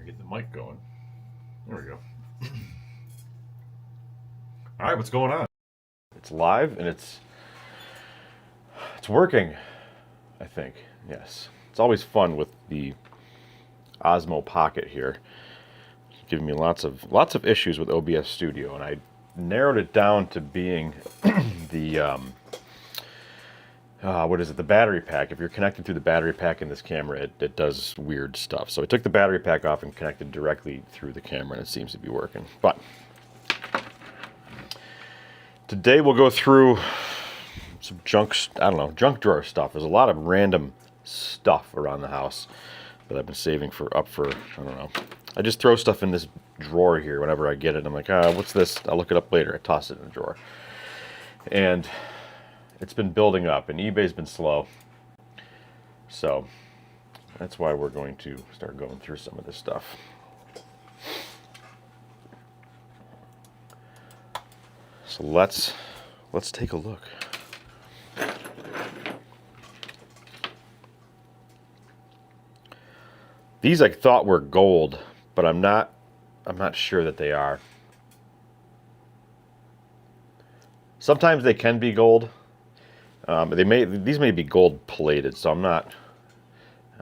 Better get the mic going. There we go. All right, what's going on? It's live and it's working, I think. Yes. It's always fun with the Osmo Pocket here. It's giving me lots of issues with OBS Studio, and I narrowed it down to being the what is it? The battery pack. If you're connected through the battery pack in this camera, it does weird stuff. So I took the battery pack off and connected directly through the camera, and it seems to be working. But today we'll go through some junk drawer stuff. There's a lot of random stuff around the house that I've been saving for, I don't know. I just throw stuff in this drawer here whenever I get it. I'm like, what's this? I'll look it up later. I toss it in the drawer. And it's been building up, and eBay's been slow. So that's why we're going to start going through some of this stuff. So let's take a look. These I thought were gold, but I'm not sure that they are. Sometimes they can be gold. These may be gold plated, so I don't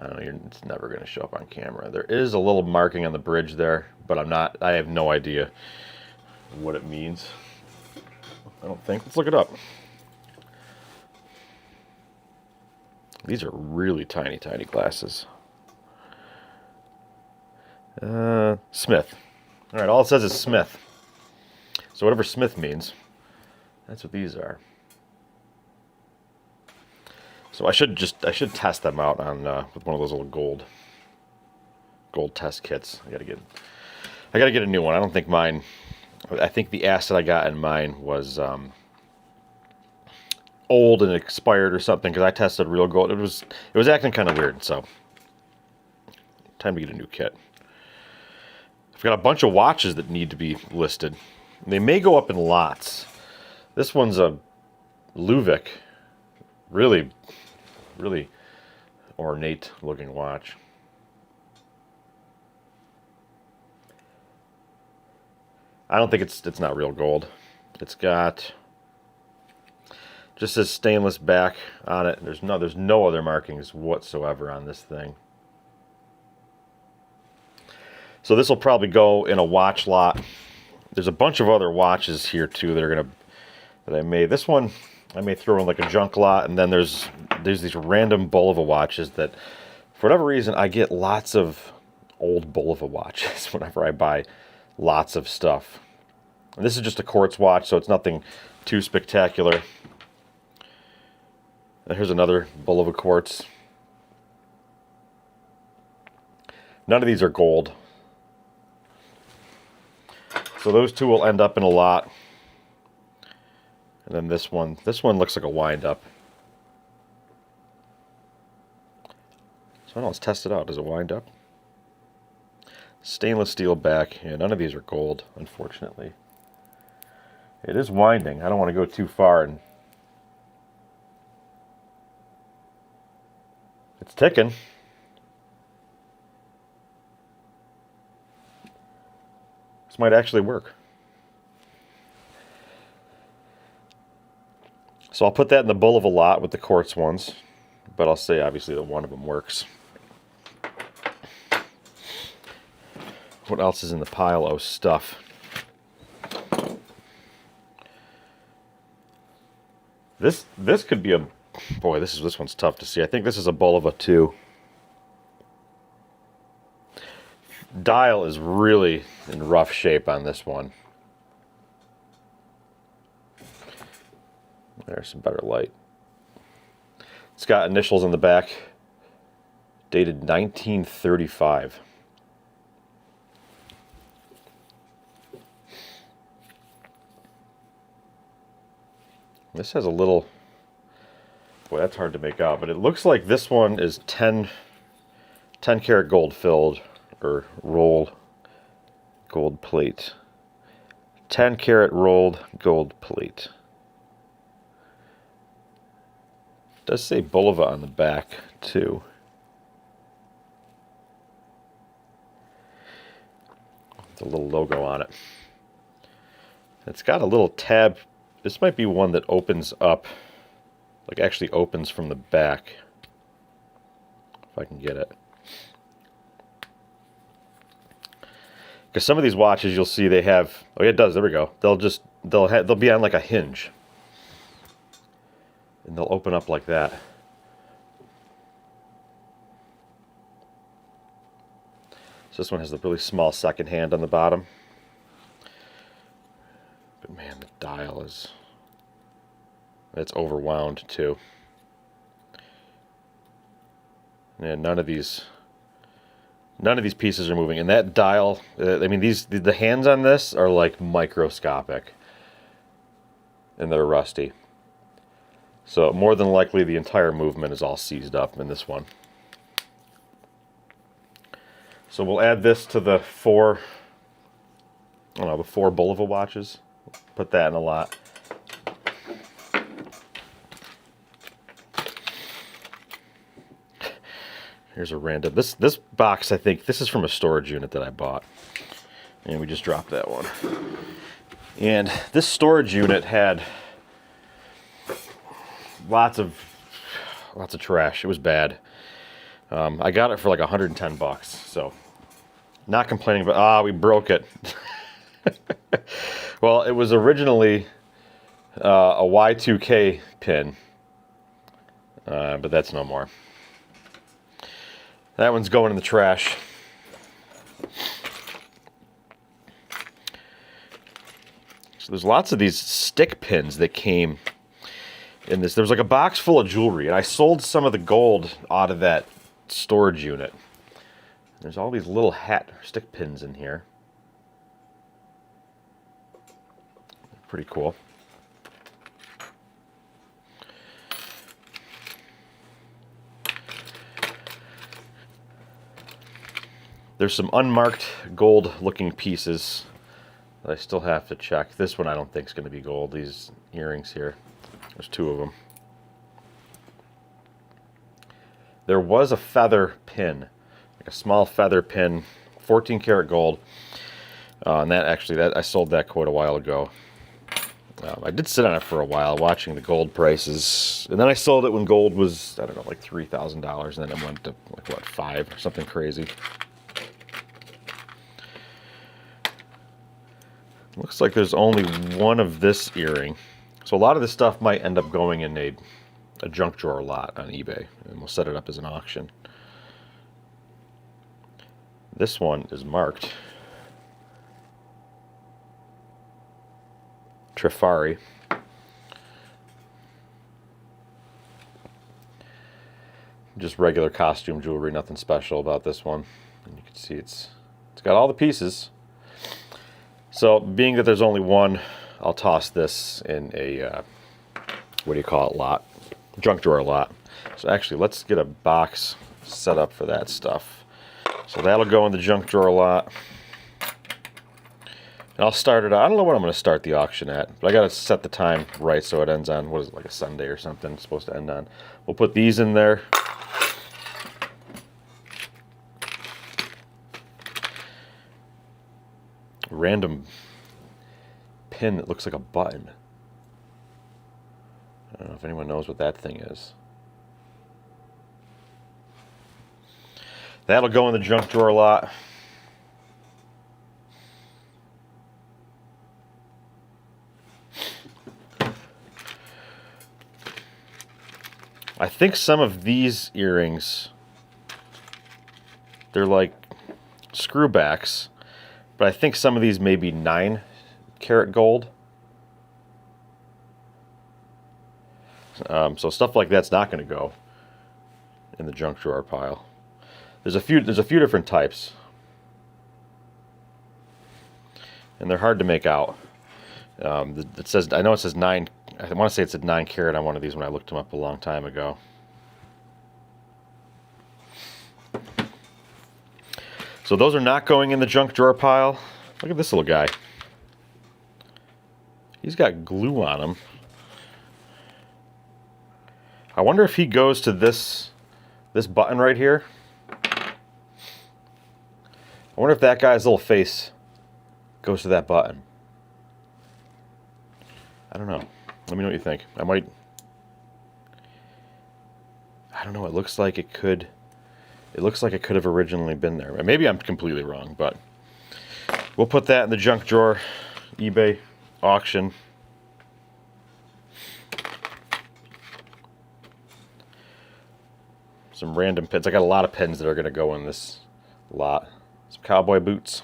know, it's never going to show up on camera. There is a little marking on the bridge there, but I have no idea what it means. I don't think. Let's look it up. These are really tiny, tiny glasses. Smith. All right, all it says is Smith. So whatever Smith means, that's what these are. So I should test them out on with one of those little gold test kits. I gotta get a new one. I don't think mine. I think the acid I got in mine was old and expired or something, because I tested real gold. It was acting kind of weird. So time to get a new kit. I've got a bunch of watches that need to be listed. They may go up in lots. This one's a Luvic, really ornate looking watch. I don't think it's not real gold. It's got just says stainless back on it. There's no other markings whatsoever on this thing. So this will probably go in a watch lot. There's a bunch of other watches here too this one I may throw in like a junk lot, and then there's these random Bulova watches that for whatever reason I get lots of old Bulova watches whenever I buy lots of stuff. And this is just a quartz watch, so it's nothing too spectacular. And here's another Bulova quartz. None of these are gold. So those two will end up in a lot. And then this one looks like a wind-up. So I don't know, let's test it out. Does it wind up? Stainless steel back. Yeah, none of these are gold, unfortunately. It is winding. I don't want to go too far. And it's ticking. This might actually work. So I'll put that in the Bulova lot with the quartz ones, but I'll say obviously that one of them works. What else is in the pile of stuff? This could be a boy. This one's tough to see. I think this is a Bulova too. Dial is really in rough shape on this one. There's some better light. It's got initials on the back, dated 1935. This has a little, boy, that's hard to make out, but it looks like this one is 10 karat gold filled, or rolled gold plate. 10 karat rolled gold plate. It does say Bulova on the back too. little logo on it. It's got a little tab. This might be one that opens up, like actually opens from the back. If I can get it. Because some of these watches you'll see they have, oh yeah, it does, there we go. They'll be on like a hinge. And they'll open up like that. So this one has the really small second hand on the bottom. But man, the dial is, it's overwound too. And none of these pieces are moving. And that dial, I mean, the hands on this are like microscopic. And they're rusty. So more than likely the entire movement is all seized up in this one. So we'll add this to the four Bulova watches. Put that in a lot. Here's a random, this box, I think, this is from a storage unit that I bought. And we just dropped that one. And this storage unit had lots of trash. It was bad. I got it for like 110 bucks, so not complaining, but we broke it. Well, it was originally a Y2K pin, but that's no more. That one's going in the trash. So there's lots of these stick pins that came in this. There was like a box full of jewelry, and I sold some of the gold out of that storage unit. There's all these little hat stick pins in here. Pretty cool. There's some unmarked gold looking pieces that I still have to check. This one I don't think is going to be gold. These earrings here. There's two of them. There was a feather pin, like a small feather pin, 14 karat gold. And that I sold that quite a while ago. I did sit on it for a while watching the gold prices. And then I sold it when gold was, I don't know, like $3,000. And then it went to like, what, $5,000 or something crazy. Looks like there's only one of this earring. So a lot of this stuff might end up going in a junk drawer lot on eBay. And we'll set it up as an auction. This one is marked Trifari. Just regular costume jewelry, nothing special about this one. And you can see it's got all the pieces. So, being that there's only one, I'll toss this in a, what do you call it, lot? Junk drawer lot. So actually, let's get a box set up for that stuff. So that'll go in the junk drawer lot. And I'll start it, I don't know what I'm going to start the auction at, but I got to set the time right so it ends on, what is it, like a Sunday or something it's supposed to end on. We'll put these in there. Random pin that looks like a button. I don't know if anyone knows what that thing is. That'll go in the junk drawer lot. I think some of these earrings, they're like screwbacks. But I think some of these may be 9 karat gold. So stuff like that's not going to go in the junk drawer pile. There's a few different types, and they're hard to make out. It says, I know it says 9. I want to say it said 9 karat on one of these when I looked them up a long time ago. So those are not going in the junk drawer pile. Look at this little guy. He's got glue on him. I wonder if he goes to this button right here. I wonder if that guy's little face goes to that button. I don't know. Let me know what you think. I don't know. It looks like it could have originally been there. Maybe I'm completely wrong, but we'll put that in the junk drawer, eBay auction. Some random pins. I got a lot of pins that are going to go in this lot. Some cowboy boots.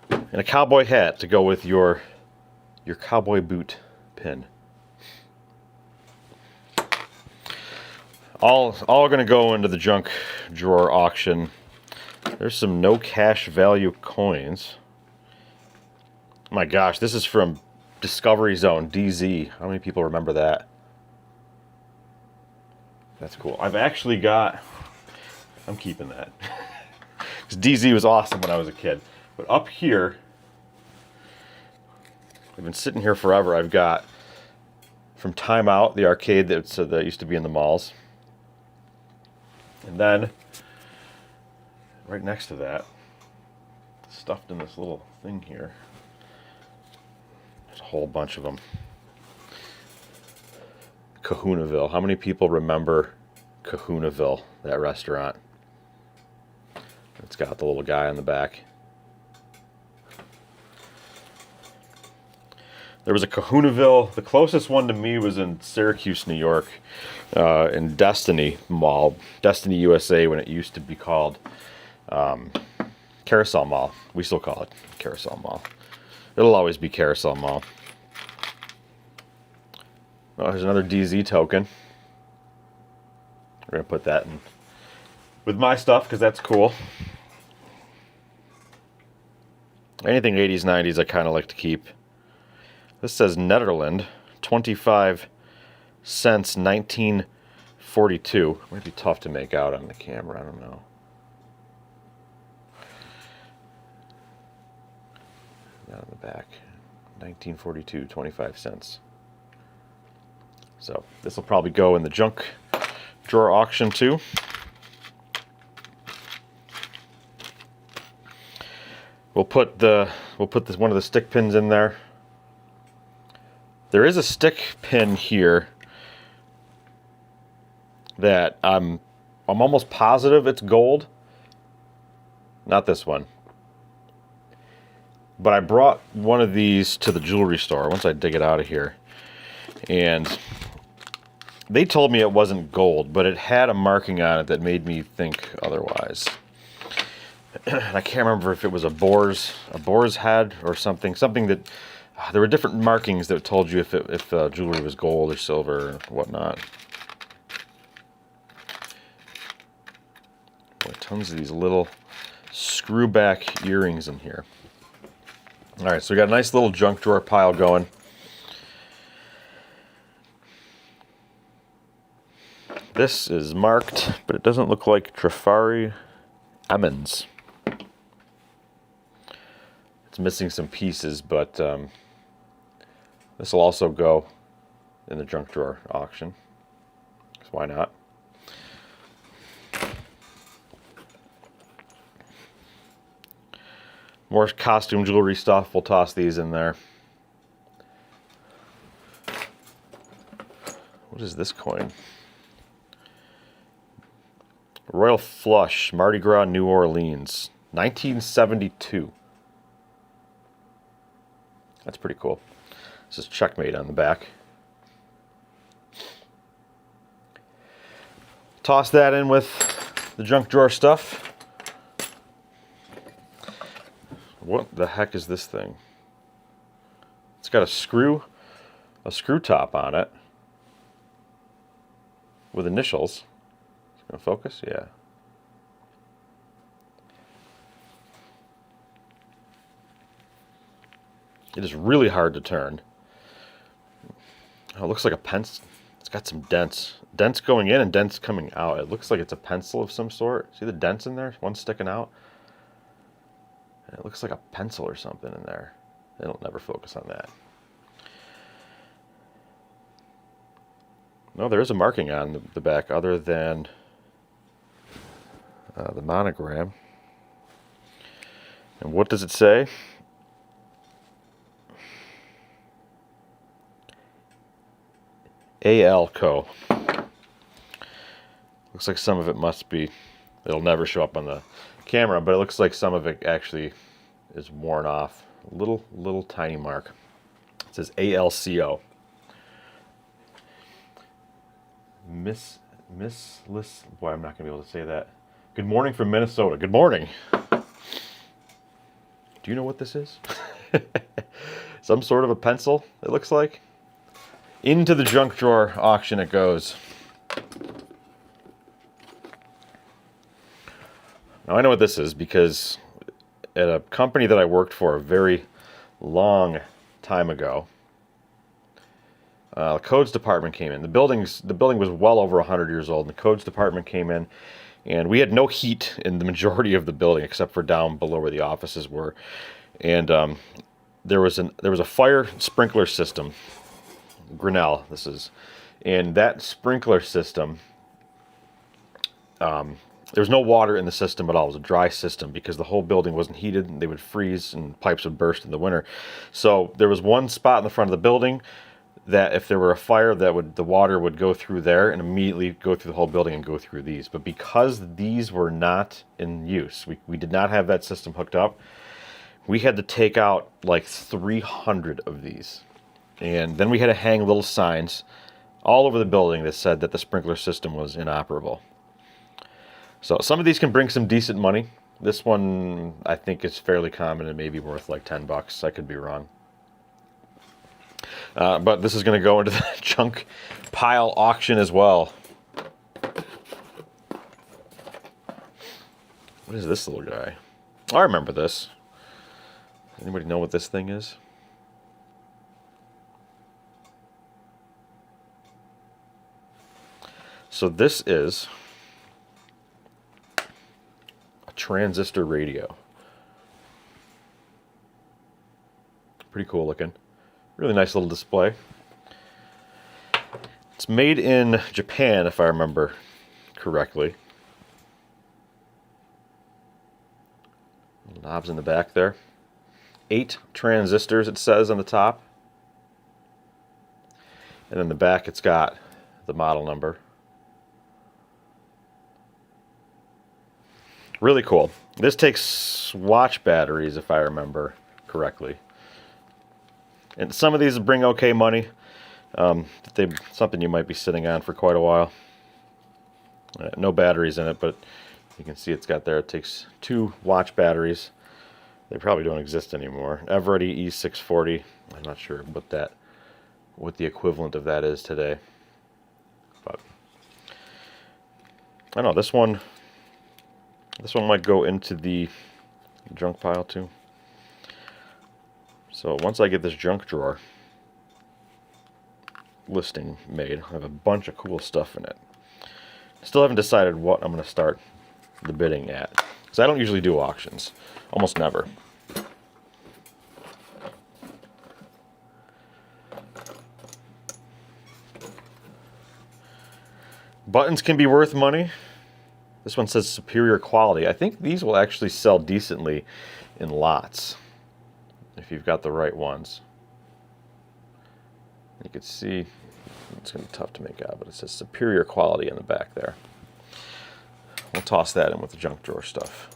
And a cowboy hat to go with your cowboy boot pin. All going to go into the junk drawer auction. There's some no cash value coins. Oh my gosh, this is from Discovery Zone, DZ. How many people remember that? That's cool. I've actually got... I'm keeping that. Because DZ was awesome when I was a kid. But up here... I've been sitting here forever. I've got... From Time Out, the arcade that used to be in the malls. And then... Right next to that... Stuffed in this little thing here... There's a whole bunch of them. Kahunaville. How many people remember Kahunaville, that restaurant? It's got the little guy on the back. There was a Kahunaville. The closest one to me was in Syracuse, New York, in Destiny Mall. Destiny USA, when it used to be called Carousel Mall. We still call it Carousel Mall. It'll always be Carousel Mall. Oh, there's another DZ token. We're going to put that in with my stuff because that's cool. Anything 80s, 90s I kind of like to keep. This says Netherlands, 25 cents, 1942. Might be tough to make out on the camera, I don't know. On the back, 1942, 25 cents. So this will probably go in the junk drawer auction too. We'll put one of the stick pins in there. There is a stick pin here that I'm almost positive it's gold. Not this one. But I brought one of these to the jewelry store once I dig it out of here. And they told me it wasn't gold, but it had a marking on it that made me think otherwise. I can't remember if it was a boar's head or something that there were different markings that told you if jewelry was gold or silver or whatnot. Boy, tons of these little screw back earrings in here. All right, so we got a nice little junk drawer pile going. This is marked, but it doesn't look like Trafari Emmons. It's missing some pieces, but this will also go in the junk drawer auction. So why not? More costume jewelry stuff. We'll toss these in there. What is this coin? Royal Flush, Mardi Gras, New Orleans, 1972. That's pretty cool. This is Checkmate on the back. Toss that in with the junk drawer stuff. What the heck is this thing? It's got a screw top on it with initials. It's gonna focus, yeah. It is really hard to turn. Oh, it looks like a pencil. It's got some dents. Dents going in and dents coming out. It looks like it's a pencil of some sort. See the dents in there? One sticking out. And it looks like a pencil or something in there. It'll never focus on that. No, there is a marking on the back other than the monogram. And what does it say? AL Co. Looks like some of it must be, it'll never show up on the camera, but it looks like some of it actually is worn off. Little tiny mark. It says ALCO. Boy, I'm not going to be able to say that. Good morning from Minnesota. Good morning. Do you know what this is? Some sort of a pencil, it looks like. Into the junk drawer auction it goes. Now I know what this is because at a company that I worked for a very long time ago, the codes department came in. The building was well over 100 years old, and the codes department came in, and we had no heat in the majority of the building except for down below where the offices were. And there was a fire sprinkler system, Grinnell this is, and that sprinkler system, there was no water in the system at all. It was a dry system because the whole building wasn't heated, and they would freeze and pipes would burst in the winter. So there was one spot in the front of the building that if there were a fire, the water would go through there and immediately go through the whole building and go through these. But because these were not in use, we did not have that system hooked up, we had to take out like 300 of these. And then we had to hang little signs all over the building that said that the sprinkler system was inoperable. So some of these can bring some decent money. This one I think is fairly common and maybe worth like $10. I could be wrong. But this is going to go into the junk pile auction as well. What is this little guy? I remember this. Anybody know what this thing is? So this is a transistor radio. Pretty cool looking. Really nice little display. It's made in Japan, if I remember correctly. Knobs in the back there. 8 transistors, it says on the top. And in the back it's got the model number. Really cool. This takes watch batteries, if I remember correctly. And some of these bring okay money. Something you might be sitting on for quite a while. No batteries in it, but you can see it's got there. It takes 2 watch batteries. They probably don't exist anymore. Everett E640. I'm not sure what the equivalent of that is today. But I don't know. This one might go into the junk pile too. So once I get this junk drawer listing made, I have a bunch of cool stuff in it. Still haven't decided what I'm going to start the bidding at, because I don't usually do auctions. Almost never. Buttons can be worth money. This one says superior quality. I think these will actually sell decently in lots if you've got the right ones. You can see it's going to be tough to make out, but it says superior quality in the back there. We'll toss that in with the junk drawer stuff.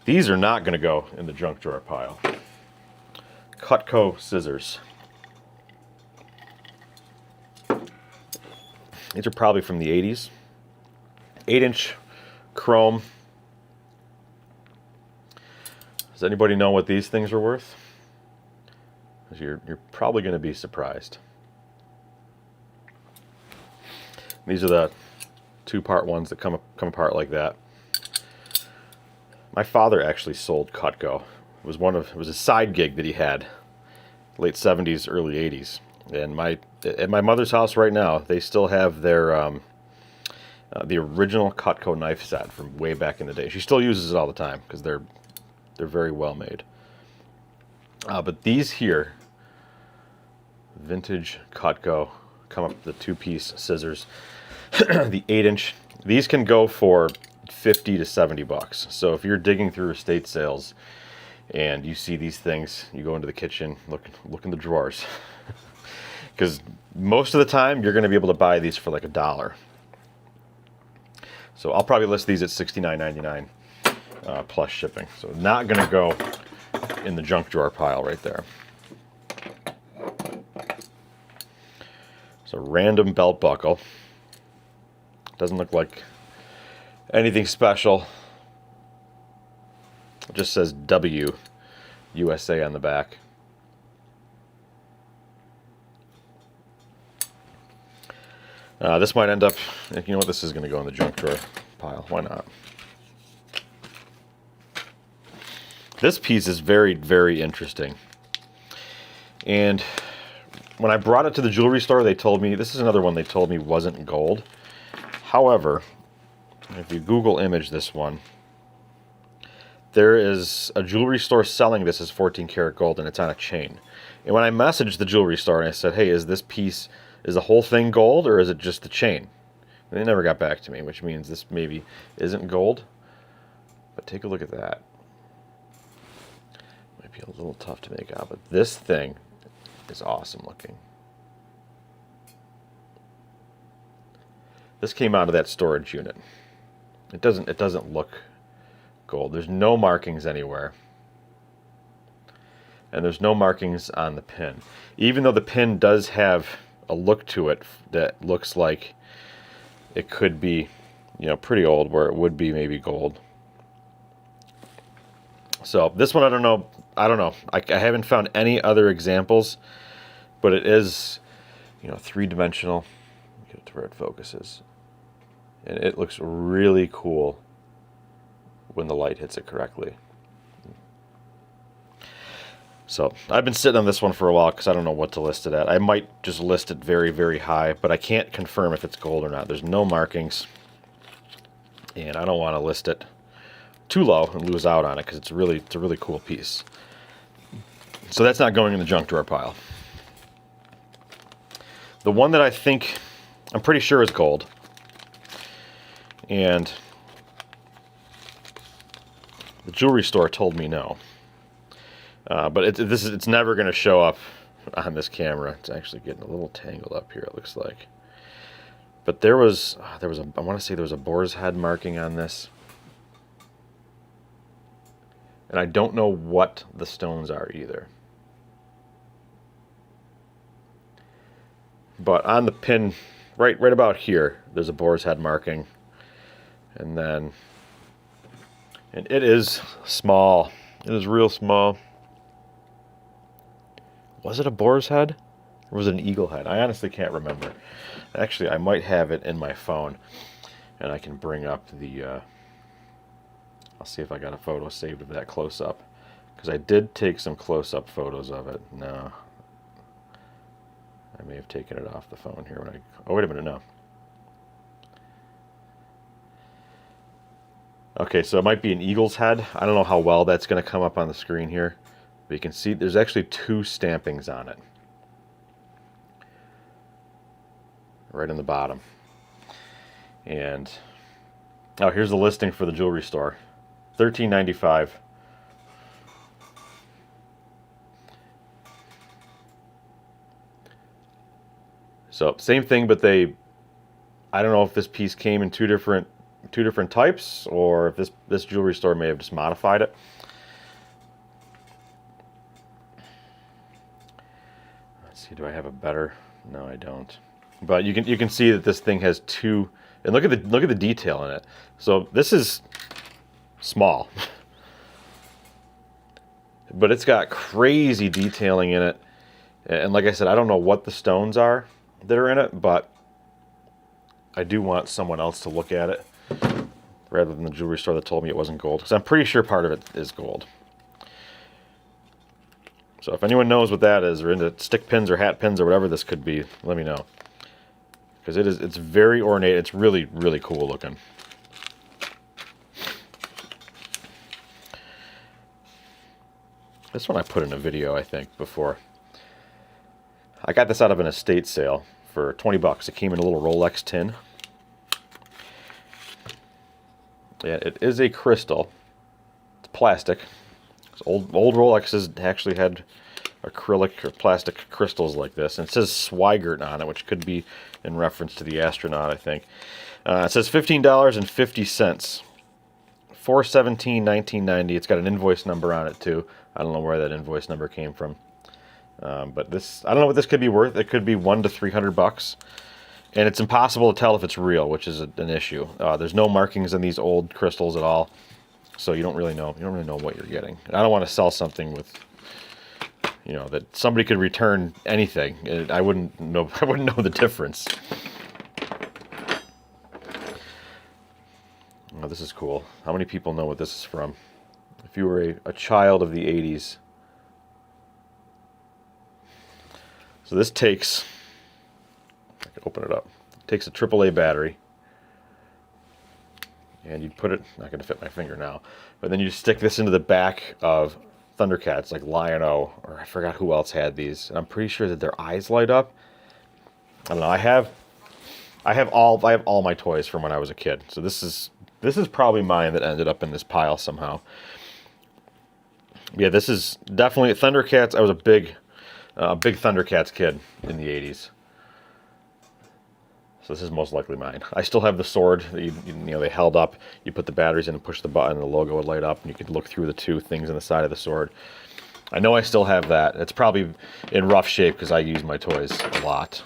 These are not going to go in the junk drawer pile. Cutco scissors. These are probably from the 80s. 8-inch chrome. Does anybody know what these things are worth? You're probably going to be surprised. These are the 2-part ones that come apart like that. My father actually sold Cutco. It was a side gig that he had, late 70s, early 80s. And at my mother's house right now, they still have their the original Cutco knife set from way back in the day. She still uses it all the time because they're very well made. But these here, vintage Cutco. Come up with the 2-piece scissors. The 8-inch. These can go for 50 to 70 bucks. So if you're digging through estate sales and you see these things, you go into the kitchen, look in the drawers. Because most of the time you're going to be able to buy these for like $1. So I'll probably list these at $69.99 plus shipping. So not going to go in the junk drawer pile right there. It's a random belt buckle. Doesn't look like anything special. It just says W, USA on the back. This might end up, you know what, this is going to go in the junk drawer pile. Why not? This piece is very, very interesting. And when I brought it to the jewelry store, they told me, this is another one they told me wasn't gold. However, if you Google image this one, there is a jewelry store selling this as 14 karat gold, and it's on a chain. And when I messaged the jewelry store and I said, hey, is this piece, is the whole thing gold or is it just the chain? And they never got back to me, which means this maybe isn't gold. But take a look at that. Might be a little tough to make out, but this thing is awesome looking. This came out of that storage unit. It doesn't look gold. There's no markings anywhere. And there's no markings on the pin. Even though the pin does have a look to it that looks like it could be, you know, pretty old, where it would be maybe gold. So this one, I don't know. I haven't found any other examples, but it is, you know, 3-dimensional. Get it to where it focuses. And it looks really cool when the light hits it correctly. So I've been sitting on this one for a while because I don't know what to list it at. I might just list it very, very high, but I can't confirm if it's gold or not. There's no markings, and I don't want to list it too low and lose out on it because it's a really cool piece. So that's not going in the junk drawer pile. The one that I'm pretty sure is gold, and the jewelry store told me no. But it's never going to show up on this camera. It's actually getting a little tangled up here, it looks like. But I want to say there was a boar's head marking on this. And I don't know what the stones are either. But on the pin, right about here, there's a boar's head marking. And it is small. It is real small. Was it a boar's head? Or was it an eagle head? I honestly can't remember. Actually, I might have it in my phone. And I can bring up the... I'll see if I got a photo saved of that close-up. Because I did take some close-up photos of it. No. I may have taken it off the phone here. Oh, wait a minute, no. Okay, so it might be an eagle's head. I don't know how well that's going to come up on the screen here. But you can see there's actually 2 stampings on it. Right in the bottom. And oh, here's the listing for the jewelry store. $13.95. So same thing, but I don't know if this piece came in two different types, or if this jewelry store may have just modified it. Let's see, do I have a better? No, I don't. But you can see that this thing has 2, and look at the detail in it. So this is small, but it's got crazy detailing in it. And like I said, I don't know what the stones are that are in it, but I do want someone else to look at it rather than the jewelry store that told me it wasn't gold, because I'm pretty sure part of it is gold. So if anyone knows what that is, or into stick pins or hat pins or whatever this could be, let me know. Because it's very ornate. It's really, really cool looking. This one I put in a video, I think, before. I got this out of an estate sale for 20 bucks. It came in a little Rolex tin. Yeah, it is a crystal. It's plastic. Old Rolexes actually had acrylic or plastic crystals like this. And it says Swigert on it, which could be in reference to the astronaut, I think. It says $15.50. 4/17/1990. It's got an invoice number on it too. I don't know where that invoice number came from. But this, I don't know what this could be worth. It could be $100 to $300. And it's impossible to tell if it's real, which is an issue. There's no markings in these old crystals at all. So you don't really know. You don't really know what you're getting. I don't want to sell something with, you know, that somebody could return anything. I wouldn't know. I wouldn't know the difference. Oh, this is cool. How many people know what this is from? If you were a child of the 80s. So this takes, I can open it up. It takes a AAA battery. And you'd put it, not going to fit my finger now, but then you stick this into the back of Thundercats, like Lion-O, or I forgot who else had these. And I'm pretty sure that their eyes light up. I don't know. I have all my toys from when I was a kid. So this is probably mine that ended up in this pile somehow. Yeah, this is definitely Thundercats. I was a big Thundercats kid in the 80s. So this is most likely mine. I still have the sword that you know, they held up. You put the batteries in and push the button, and the logo would light up, and you could look through the two things on the side of the sword. I know I still have that. It's probably in rough shape because I use my toys a lot.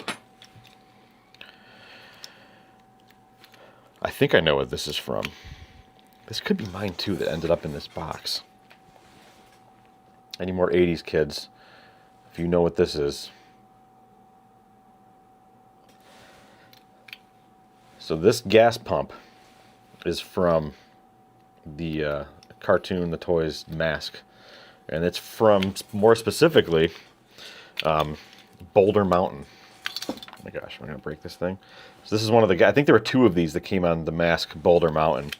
I think I know what this is from. This could be mine too that ended up in this box. Any more 80s kids, if you know what this is. So this gas pump is from the cartoon, The Toys Mask. And it's from, more specifically, Boulder Mountain. Oh my gosh, I'm going to break this thing. So this is one of the guys, I think there were two of these that came on the Mask Boulder Mountain.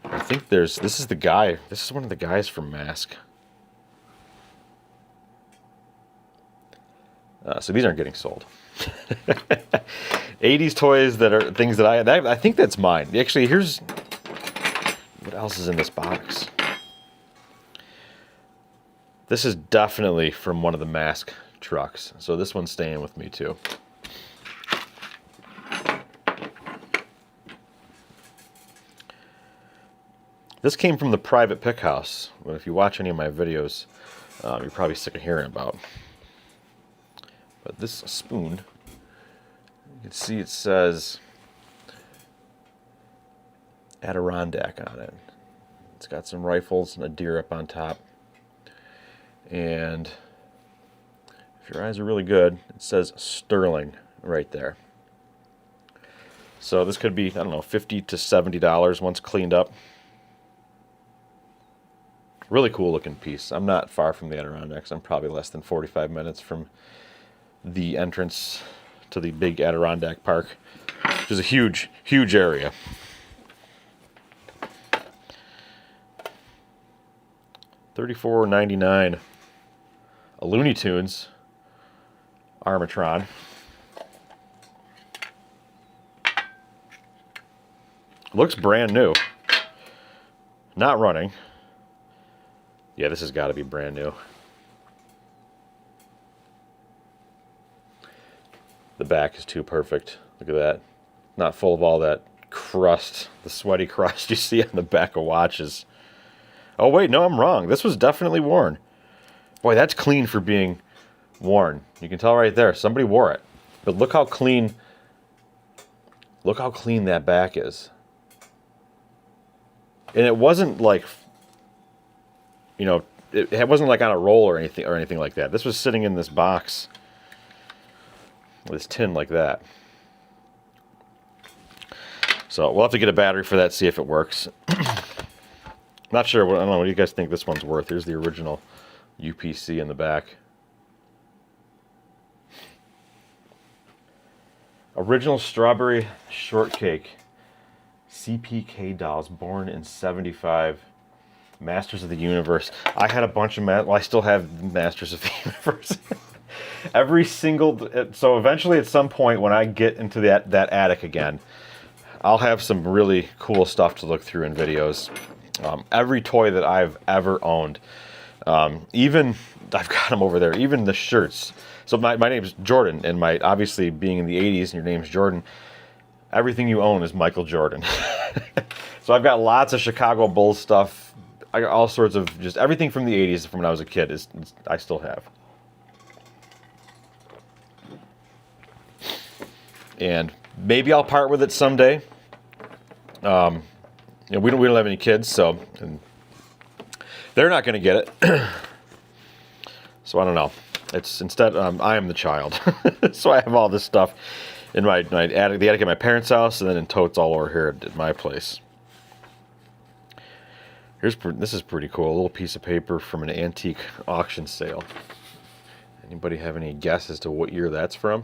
I think this is the guy, this is one of the guys from Mask. So these aren't getting sold. 80s toys that are things that I think that's mine. Actually, here's what else is in this box. This is definitely from one of the Mask trucks. So this one's staying with me too. This came from the private pick house. But if you watch any of my videos, you're probably sick of hearing about. But this spoon, you can see it says Adirondack on it. It's got some rifles and a deer up on top. And if your eyes are really good, it says Sterling right there. So this could be, I don't know, $50 to $70 once cleaned up. Really cool looking piece. I'm not far from the Adirondacks. I'm probably less than 45 minutes from the entrance to the big Adirondack Park, which is a huge, huge area. $34.99. A Looney Tunes Armatron. Looks brand new. Not running. Yeah, this has got to be brand new. The back is too perfect. Look at that. Not full of all that crust, the sweaty crust you see on the back of watches. Oh wait, no, I'm wrong. This was definitely worn. Boy, that's clean for being worn. You can tell right there, somebody wore it. But look how clean that back is. And it wasn't like, you know, it wasn't like on a roll or anything like that. This was sitting in this box. This tin like that. So we'll have to get a battery for that, see if it works. Not sure. I don't know. What do you guys think this one's worth? Here's the original UPC in the back. Original strawberry shortcake. CPK dolls, born in '75. Masters of the Universe. I had a bunch of well, I still have Masters of the Universe. Every single, so eventually at some point when I get into that attic again, I'll have some really cool stuff to look through in videos. Every toy that I've ever owned, even, I've got them over there, even the shirts. So my name's Jordan, and obviously being in the 80s and your name's Jordan, everything you own is Michael Jordan. So I've got lots of Chicago Bulls stuff. I got all sorts of, just everything from the 80s from when I was a kid I still have. And maybe I'll part with it someday. We don't have any kids, so and they're not going to get it. So I don't know. It's instead I am the child, so I have all this stuff in my attic, the attic at my parents' house, and then in totes all over here at my place. This is pretty cool. A little piece of paper from an antique auction sale. Anybody have any guess as to what year that's from?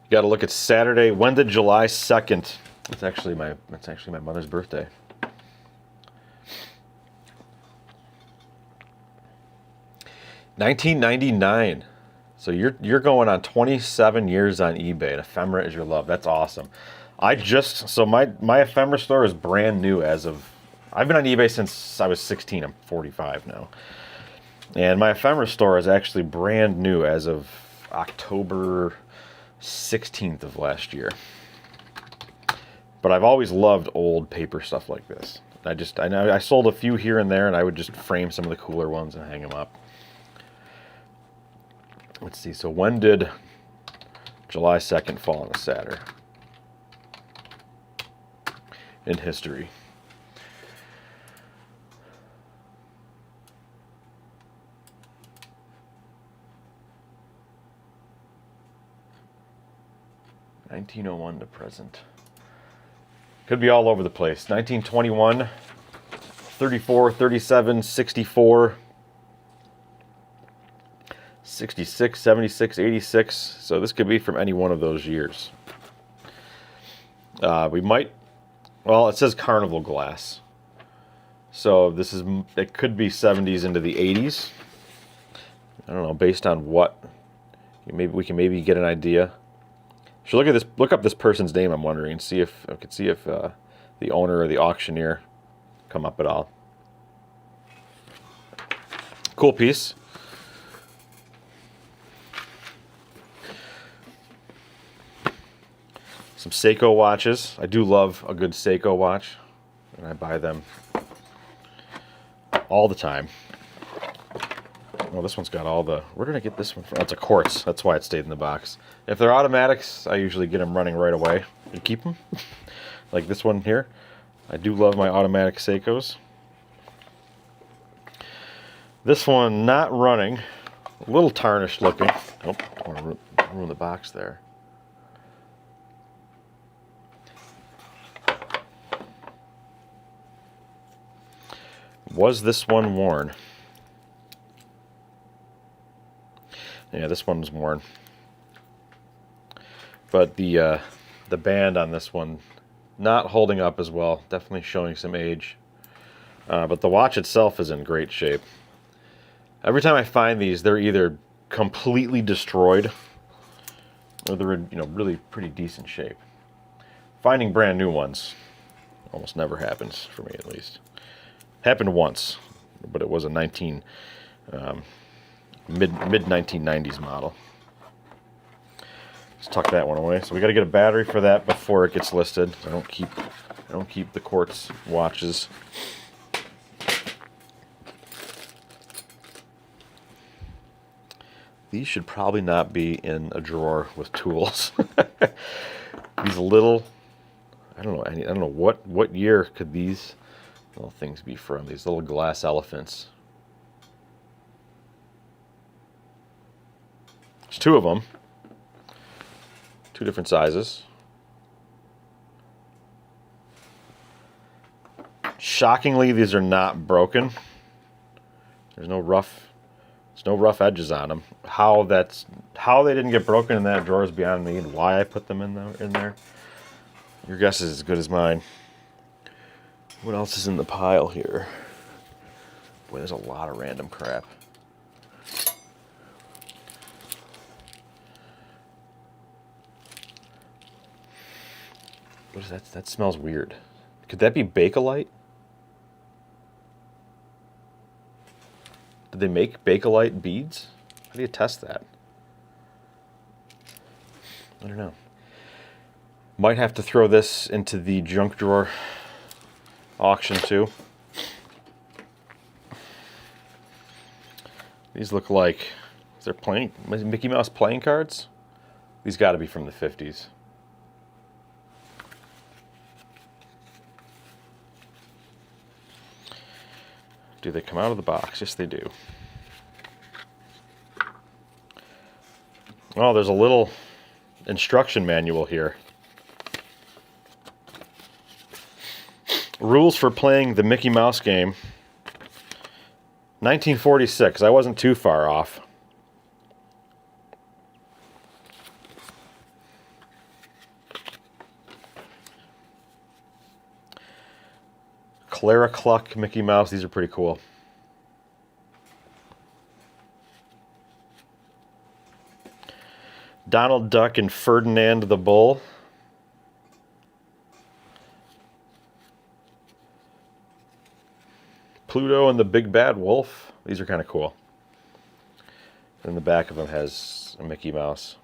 You got to look at Saturday. When did July 2nd? That's actually my mother's birthday. $1999. So you're going on 27 years on eBay, and Ephemera is your love. That's awesome. So my Ephemera store is brand new as of, I've been on eBay since I was 16. I'm 45 now. And my Ephemera store is actually brand new as of October 16th of last year. But I've always loved old paper stuff like this. I know I sold a few here and there, and I would just frame some of the cooler ones and hang them up. Let's see, so when did July 2nd fall on a Saturday in history? (1901) to present. Could be all over the place. 1921, 34, 37, 64, 66, 76, 86. So this could be from any one of those years. We might, well, it says carnival glass. So it could be 70s into the 80s. I don't know, based on what, maybe we can get an idea. Should look up this person's name, I'm wondering, and see if the owner or the auctioneer come up at all. Cool piece. Some Seiko watches. I do love a good Seiko watch, and I buy them all the time. Oh, this one's got all the... Where did I get this one from? Oh, it's a quartz. That's why it stayed in the box. If they're automatics, I usually get them running right away and keep them. Like this one here. I do love my automatic Seikos. This one not running. A little tarnished looking. Oh, don't want to ruin the box there. Was this one worn? Yeah, this one's worn. But the band on this one not holding up as well. Definitely showing some age. But the watch itself is in great shape. Every time I find these, they're either completely destroyed or they're in, really pretty decent shape. Finding brand new ones almost never happens, for me at least. Happened once, but it was a mid 1990s model. Let's tuck that one away. So we got to get a battery for that before it gets listed. I don't keep the quartz watches. These should probably not be in a drawer with tools. These little, I don't know what year could these little things be from? These little glass elephants. There's two of them. Two different sizes. Shockingly, these are not broken. There's no rough edges on them. How they didn't get broken in that drawer is beyond me, and why I put them in there. Your guess is as good as mine. What else is in the pile here? Boy, there's a lot of random crap. What is that? That smells weird. Could that be Bakelite? Did they make Bakelite beads? How do you test that? I don't know. Might have to throw this into the junk drawer auction too. These look like, is there playing Mickey Mouse playing cards? These got to be from the 50s. Do they come out of the box? Yes, they do. Oh, there's a little instruction manual here. Rules for playing the Mickey Mouse game. 1946. I wasn't too far off. Clara Cluck Mickey Mouse. These are pretty cool. Donald Duck and Ferdinand the Bull. Pluto and the Big Bad Wolf. These are kind of cool. And the back of them has a Mickey Mouse.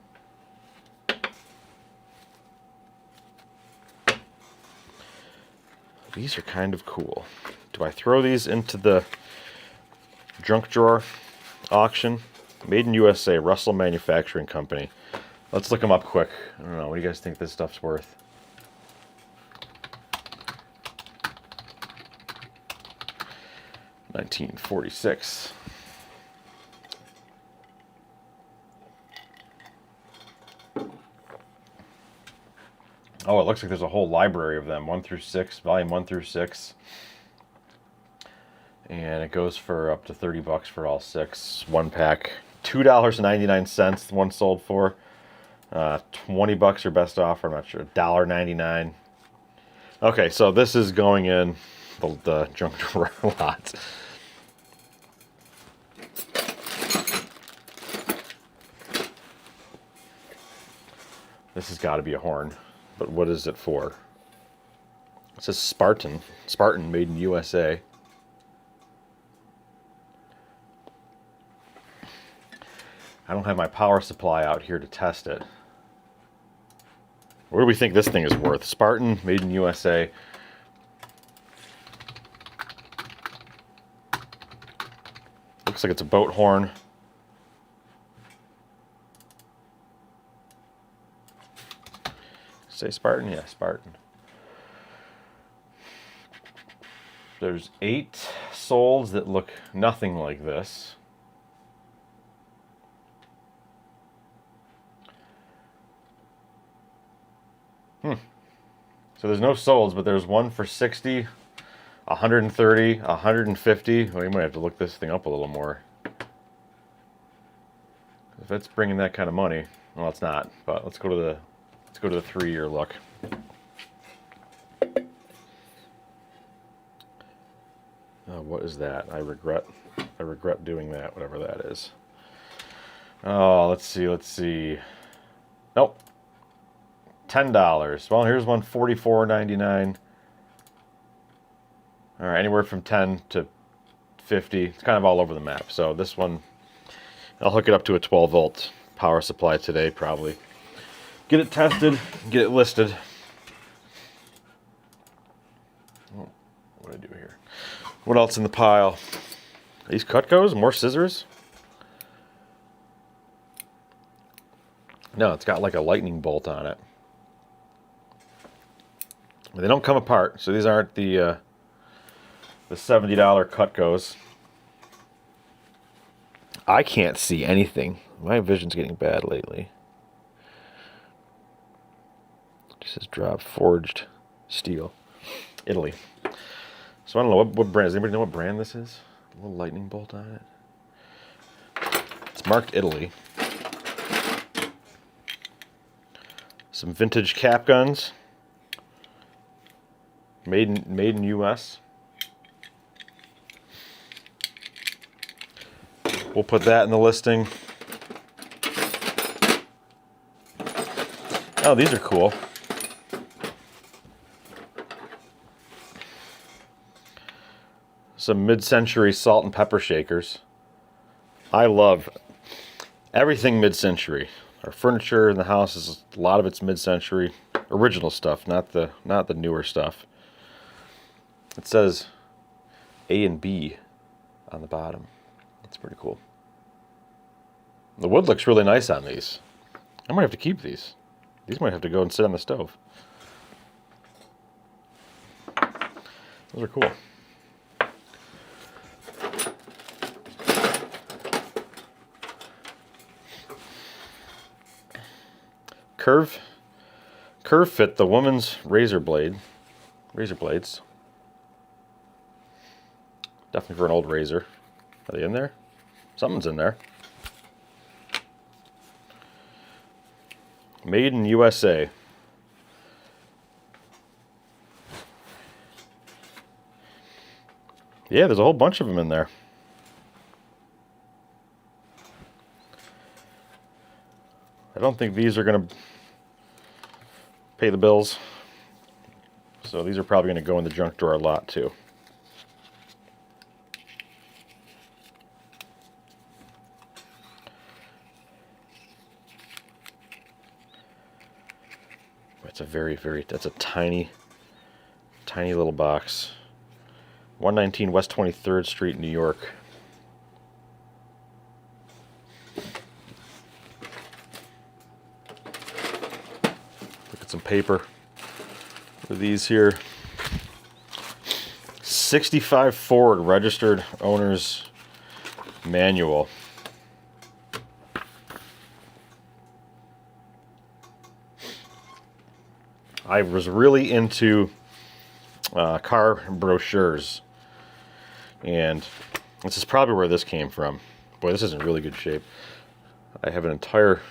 These are kind of cool. Do I throw these into the junk drawer auction? Made in USA, Russell Manufacturing Company. Let's look them up quick. I don't know. What do you guys think this stuff's worth? $19.46. Oh, it looks like there's a whole library of them, 1 through 6, volume 1 through 6. And it goes for up to $30 for all 6. One pack, $2.99, one sold for. $20 or best offer, I'm not sure, $1.99. Okay, so this is going in the junk drawer lot. This has got to be a horn. But what is it for? It says Spartan. Spartan, made in USA. I don't have my power supply out here to test it. What do we think this thing is worth? Spartan, made in USA. Looks like it's a boat horn. Say Spartan? Yeah, Spartan. There's 8 soles that look nothing like this. So there's no soles, but there's one for 60, 130, 150. Well, you might have to look this thing up a little more. If it's bringing that kind of money, well, it's not. But let's go to the 3-year look. What is that? I regret doing that, whatever that is. Oh, let's see. Nope. $10. Well, here's one, $44.99. All right, anywhere from 10 to 50. It's kind of all over the map. So this one, I'll hook it up to a 12-volt power supply today, probably. Get it tested, get it listed. Oh, what do I do here? What else in the pile? These Cutcos? More scissors? No, it's got like a lightning bolt on it. They don't come apart, so these aren't the $70 Cutcos. I can't see anything. My vision's getting bad lately. It says drop forged steel, Italy. So I don't know what brand. Does anybody know what brand this is? A little lightning bolt on it. It's marked Italy. Some vintage cap guns. Made in US. We'll put that in the listing. Oh, these are cool. Some mid-century salt and pepper shakers. I love everything mid-century. Our furniture in the house is a lot of it's mid-century original stuff, not the newer stuff. It says A and B on the bottom. That's pretty cool. The wood looks really nice on these. I might have to keep these. These might have to go and sit on the stove. Those are cool. Curve fit the woman's razor blades. Definitely for an old razor. Are they in there? Something's in there. Made in USA. Yeah, there's a whole bunch of them in there. I don't think these are going to pay the bills. So these are probably going to go in the junk drawer a lot too. That's a tiny little box. 119 West 23rd Street, New York. Look at some paper for these here. 65 Ford registered owner's manual. I was really into car brochures, and this is probably where this came from. Boy, this is in really good shape. I have an entire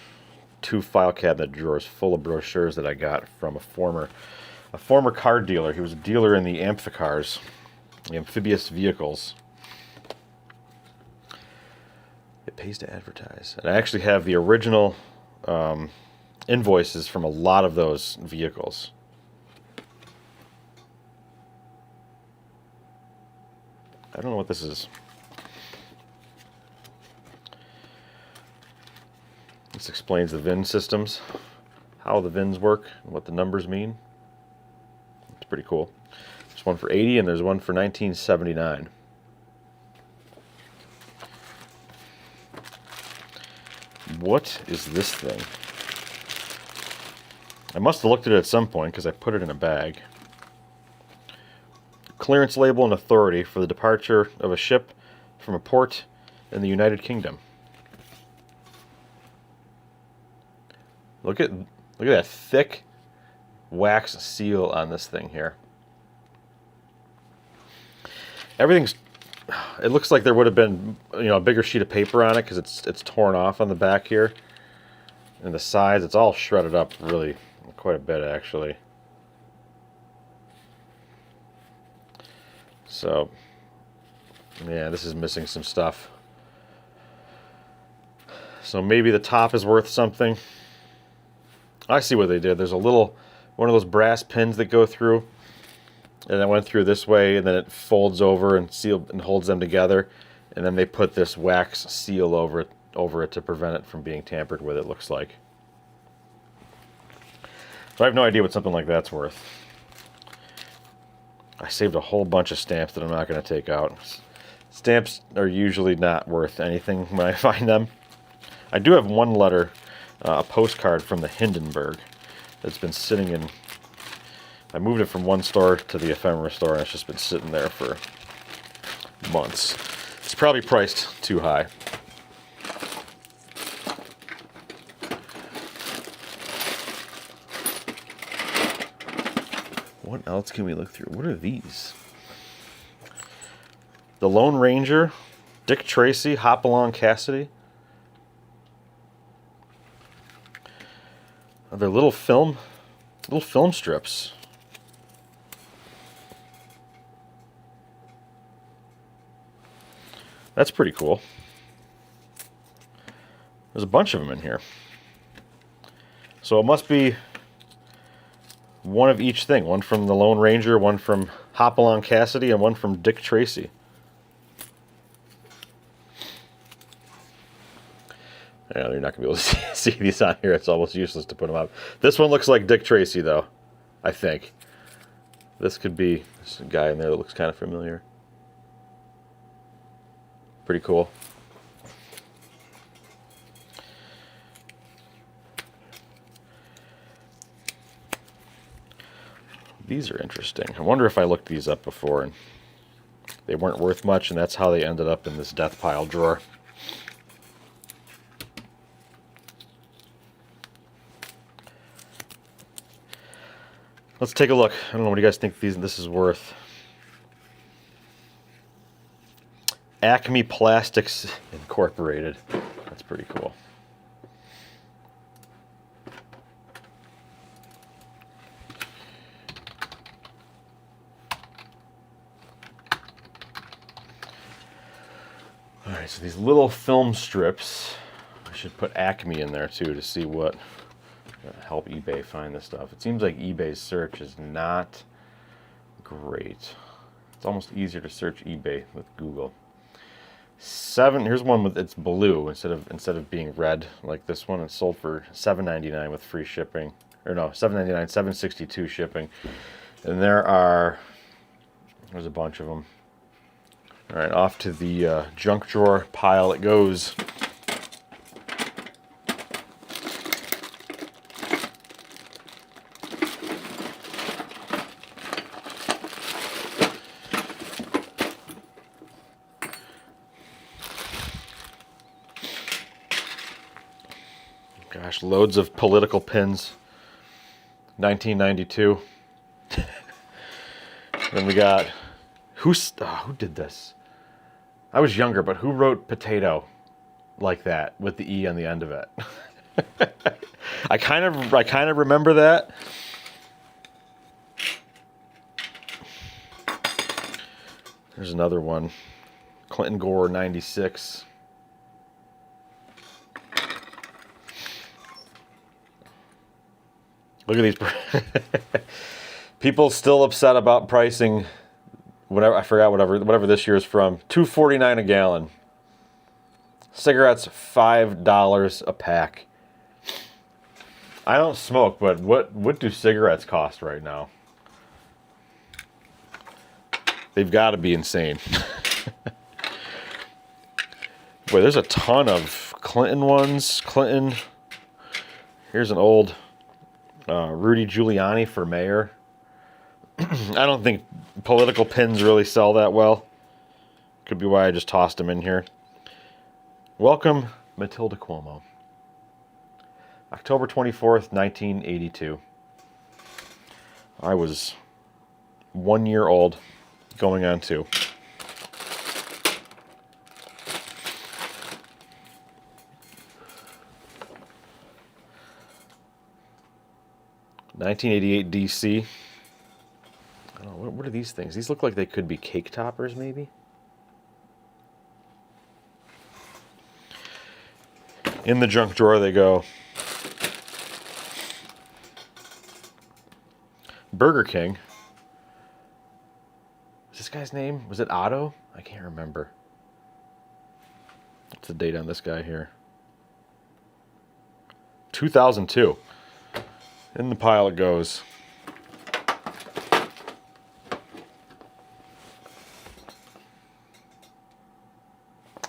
2 file cabinet drawers full of brochures that I got from a former car dealer. He was a dealer in the amphicars, the amphibious vehicles. It pays to advertise. And I actually have the original invoices from a lot of those vehicles. I don't know what this is. This explains the VIN systems, how the VINs work, and what the numbers mean. It's pretty cool. There's one for 80 and there's one for 1979. What is this thing? I must have looked at it at some point because I put it in a bag. Clearance label and authority for the departure of a ship from a port in the United Kingdom. Look at that thick wax seal on this thing here. Everything's. It looks like there would have been, a bigger sheet of paper on it because it's torn off on the back here, and the sides. It's all shredded up, really, quite a bit actually. So, yeah, this is missing some stuff. So maybe the top is worth something. I see what they did. There's one of those brass pins that go through, and it went through this way, and then it folds over and holds them together, and then they put this wax seal over it to prevent it from being tampered with, it looks like. So I have no idea what something like that's worth. I saved a whole bunch of stamps that I'm not going to take out. Stamps are usually not worth anything when I find them. I do have one letter, a postcard from the Hindenburg that's been sitting in. I moved it from one store to the Ephemera store, and it's just been sitting there for months. It's probably priced too high. What else can we look through? What are these? The Lone Ranger, Dick Tracy, Hopalong Cassidy. They're little film strips. That's pretty cool. There's a bunch of them in here. So it must be one of each thing. One from the Lone Ranger, one from Hopalong Cassidy, and one from Dick Tracy. Yeah, you're not going to be able to see these on here. It's almost useless to put them up. This one looks like Dick Tracy, though, I think. This could be this guy in there that looks kind of familiar. Pretty cool. These are interesting. I wonder if I looked these up before and they weren't worth much, and that's how they ended up in this death pile drawer. Let's take a look. I don't know, what do you guys think this is worth? Acme Plastics Incorporated. That's pretty cool. Alright, so these little film strips, I should put Acme in there too to see what help eBay find this stuff. It seems like eBay's search is not great. It's almost easier to search eBay with Google. Here's one with it's blue instead of being red like this one. It's sold for $7.99 with free shipping. Or no, $7.99, $7.62 shipping. And there's a bunch of them. All right, off to the junk drawer pile it goes. Gosh, loads of political pins. 1992. Then we got who did this? I was younger, but who wrote potato like that with the E on the end of it? I kind of remember that. There's another one. Clinton Gore 96. Look at these. People still upset about pricing. Whatever, I forgot whatever this year's from. $2.49 a gallon. Cigarettes $5 a pack. I don't smoke, but what do cigarettes cost right now? They've got to be insane. Boy, there's a ton of Clinton ones. Clinton. Here's an old Rudy Giuliani for mayor. I don't think political pins really sell that well. Could be why I just tossed them in here. Welcome, Matilda Cuomo. October 24th, 1982. I was 1 year old, going on 2. (1988) DC. I don't know, what are these things? These look like they could be cake toppers, maybe? In the junk drawer they go. Burger King. Is this guy's name? Was it Otto? I can't remember. What's the date on this guy here? 2002. In the pile it goes.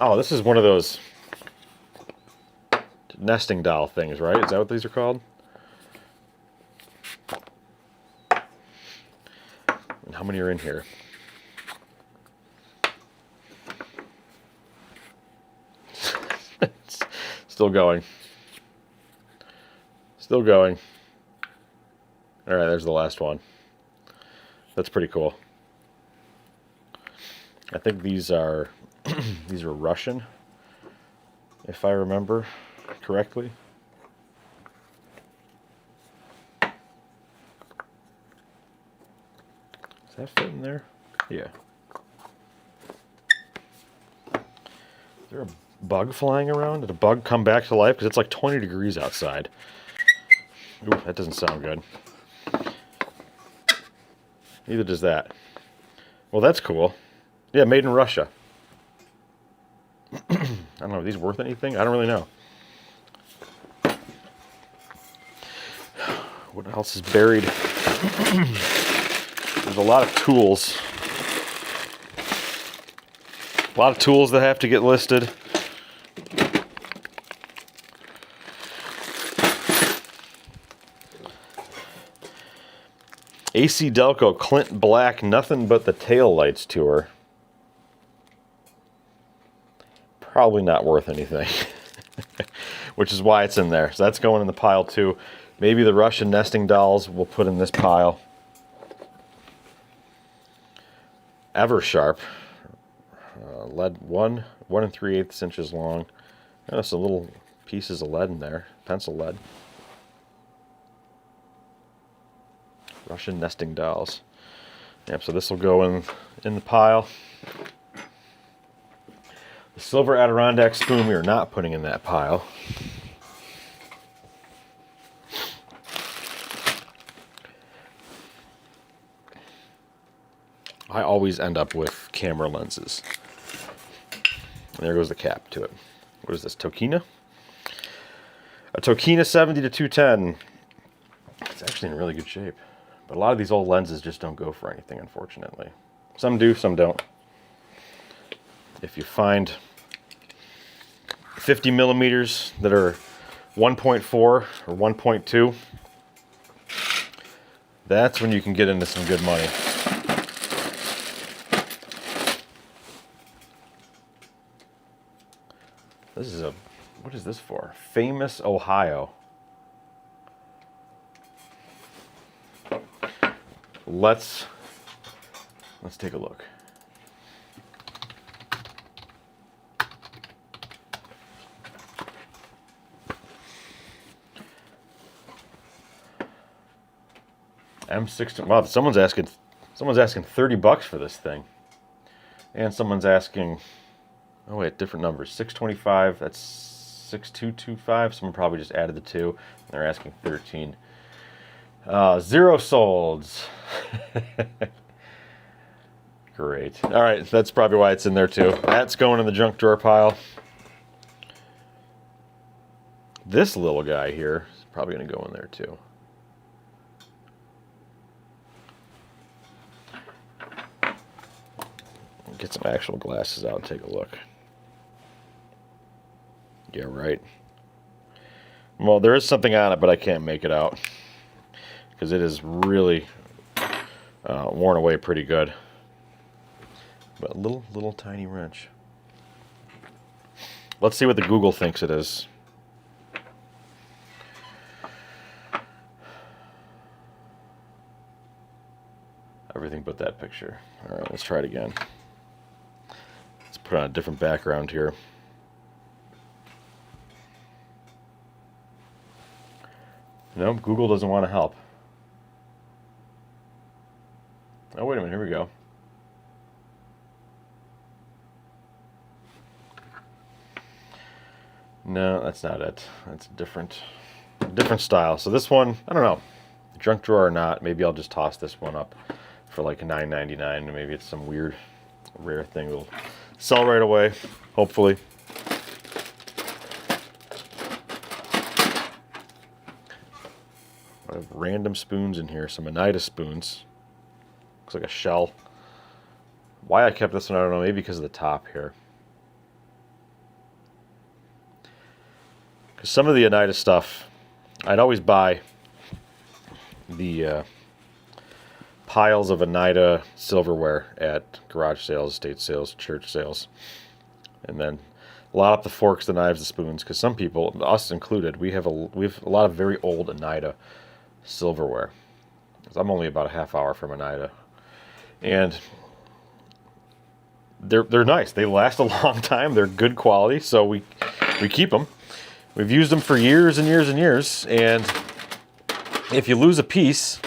Oh, this is one of those nesting doll things, right? Is that what these are called? And how many are in here? Still going. Still going. All right, there's the last one. That's pretty cool. I think these are these are Russian, if I remember correctly. Does that fit in there? Yeah. Is there a bug flying around? Did a bug come back to life? Because it's like 20 degrees outside. Ooh, that doesn't sound good. Neither does that. Well, that's cool. Yeah, made in Russia. I don't know, are these worth anything? I don't really know. What else is buried? There's a lot of tools. A lot of tools that have to get listed. AC Delco Clint Black Nothing But the Tail Lights Tour. Probably not worth anything. Which is why it's in there. So that's going in the pile too. Maybe the Russian nesting dolls we'll put in this pile. Eversharp. Lead 1 3/8 inches long. Oh, some little pieces of lead in there. Pencil lead. Russian nesting dolls. Yep, so this will go in the pile. The silver Adirondack spoon we are not putting in that pile. I always end up with camera lenses. And there goes the cap to it. What is this, Tokina? A Tokina 70 to 210. It's actually in really good shape. But a lot of these old lenses just don't go for anything, unfortunately. Some do, some don't. If you find 50 millimeters that are 1.4 or 1.2, that's when you can get into some good money. This is what is this for? Famous Ohio. Let's take a look. M16. Wow, someone's asking $30 for this thing. And someone's asking, oh wait, different numbers. 625, that's 6225. Someone probably just added the 2. And they're asking 13. Zero solds. Great. All right, that's probably why it's in there too. That's going in the junk drawer pile. This little guy here is probably going to go in there too. Get some actual glasses out and take a look. Yeah, right. Well, there is something on it, but I can't make it out because it is really worn away pretty good. But a little tiny wrench. Let's see what the Google thinks it is. Everything but that picture. All right, let's try it again. Let's put on a different background here. Nope, Google doesn't want to help. Oh, wait a minute, here we go. No, that's not it. That's a different style. So this one, I don't know, junk drawer or not, maybe I'll just toss this one up for like $9.99. Maybe it's some weird, rare thing that'll sell right away, hopefully. I have random spoons in here, some Oneida spoons. Looks like a shell. Why I kept this one, I don't know, maybe because of the top here. Because some of the Oneida stuff, I'd always buy the piles of Oneida silverware at garage sales, estate sales, church sales. And then lot up the forks, the knives, the spoons, because some people, us included, we have a lot of very old Oneida silverware. I'm only about a half hour from Oneida. And they're nice. They last a long time. They're good quality, so we keep them. We've used them for years and years and years. And if you lose a piece,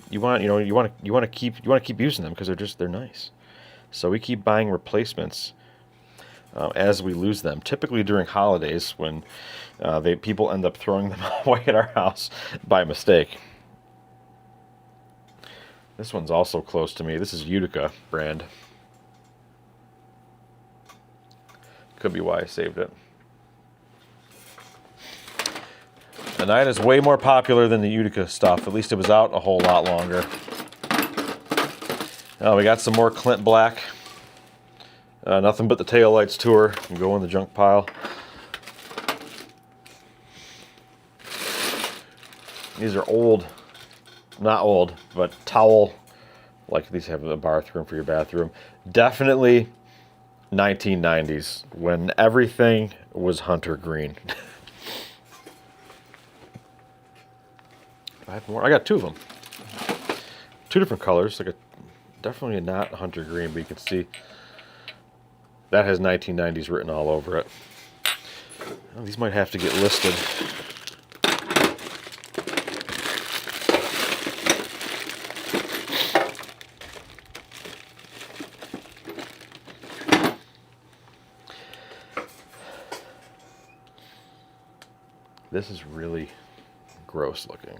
you want to keep using them because they're nice. So we keep buying replacements. as we lose them. Typically during holidays when people end up throwing them away at our house by mistake. This one's also close to me. This is Utica brand. Could be why I saved it. The Nine is way more popular than the Utica stuff. At least it was out a whole lot longer. Now we got some more Clint Black. Nothing but the taillights tour. Can go in the junk pile. These are old, not old, but towel. Like these have a bathroom for your bathroom. Definitely 1990s when everything was hunter green. I have more. I got two of them. Two different colors. Like definitely not hunter green, but you can see that has 1990s written all over it. Well, these might have to get listed. This is really gross looking.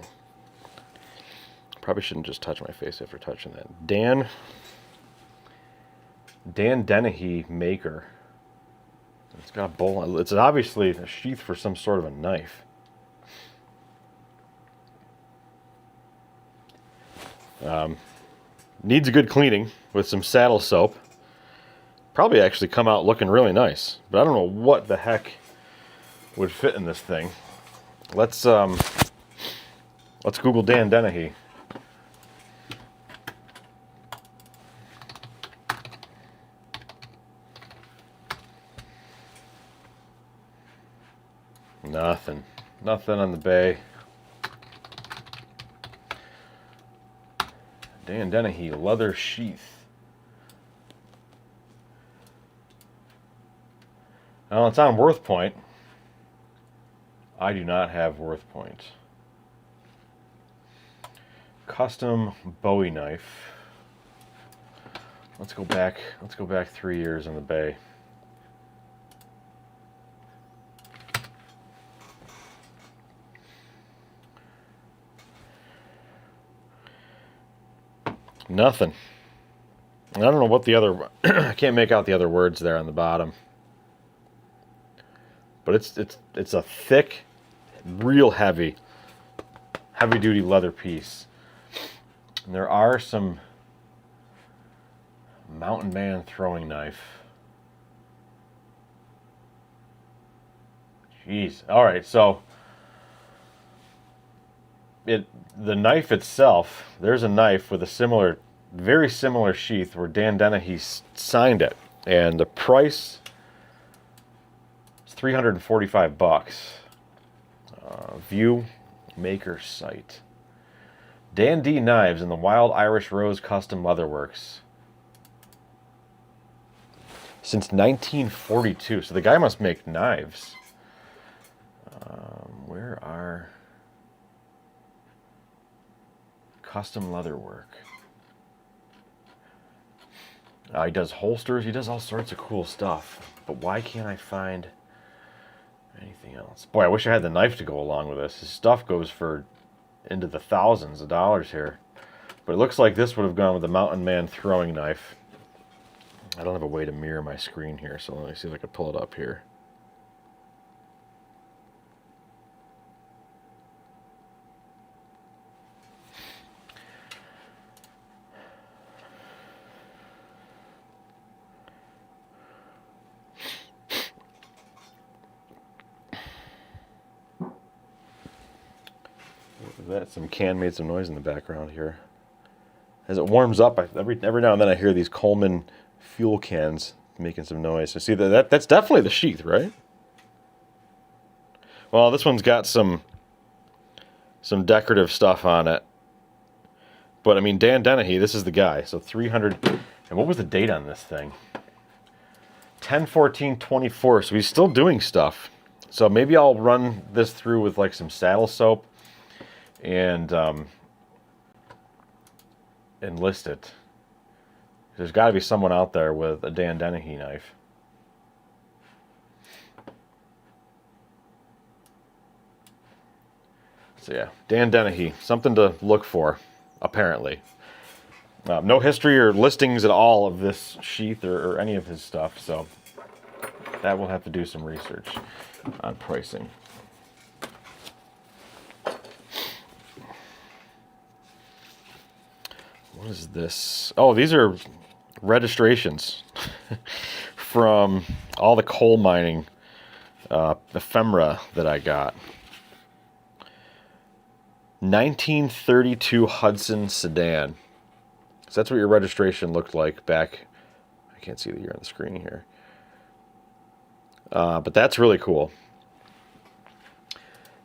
Probably shouldn't just touch my face after touching that. Dan Dennehy Maker. It's got a bowl. It's obviously a sheath for some sort of a knife. Needs a good cleaning with some saddle soap. Probably actually come out looking really nice, but I don't know what the heck would fit in this thing. Let's Google Dan Dennehy. Nothing on the bay. Dan Dennehy leather sheath. Now it's on Worth Point. I do not have Worth Point. Custom Bowie knife. Let's go back 3 years on the bay. Nothing. I don't know what the other I can't make out the other words there on the bottom. But it's a thick, real heavy duty leather piece. And there are some Mountain Man throwing knife. Jeez. All right, so the knife itself, there's a knife with a very similar sheath where Dan Dennehy signed it, and the price is $345. View maker site. Dan D Knives in the Wild Irish Rose Custom Leatherworks. Since 1942, so the guy must make knives. Where are custom leather work? He does holsters. He does all sorts of cool stuff. But why can't I find anything else? Boy, I wish I had the knife to go along with this. His stuff goes for into the thousands of dollars here. But it looks like this would have gone with the Mountain Man throwing knife. I don't have a way to mirror my screen here, so let me see if I can pull it up here. That some can made some noise in the background here. As it warms up, every now and then I hear these Coleman fuel cans making some noise. So see that's definitely the sheath, right? Well, this one's got some decorative stuff on it. But I mean, Dan Dennehy, this is the guy. So 300. And what was the date on this thing? 10/14/24. So he's still doing stuff. So maybe I'll run this through with like some saddle soap and list it. There's got to be someone out there with a Dan Dennehy knife. So yeah, Dan Dennehy, something to look for, apparently. No history or listings at all of this sheath or any of his stuff, so that will have to do some research on pricing. What is this? Oh, these are registrations from all the coal mining ephemera that I got. 1932 Hudson sedan. So that's what your registration looked like back. I can't see the year on the screen here. But that's really cool.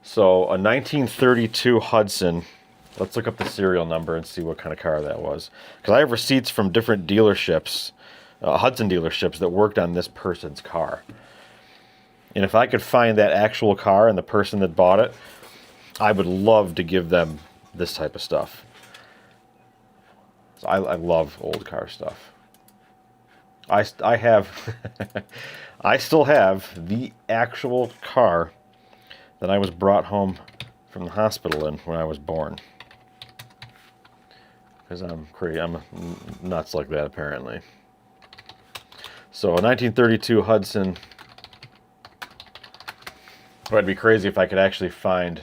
So a 1932 Hudson. Let's look up the serial number and see what kind of car that was. Because I have receipts from different dealerships, Hudson dealerships, that worked on this person's car. And if I could find that actual car and the person that bought it, I would love to give them this type of stuff. So I love old car stuff. I have, I still have the actual car that I was brought home from the hospital in when I was born. Because I'm crazy, I'm nuts like that apparently. So a 1932 Hudson. Well, it'd be crazy if I could actually find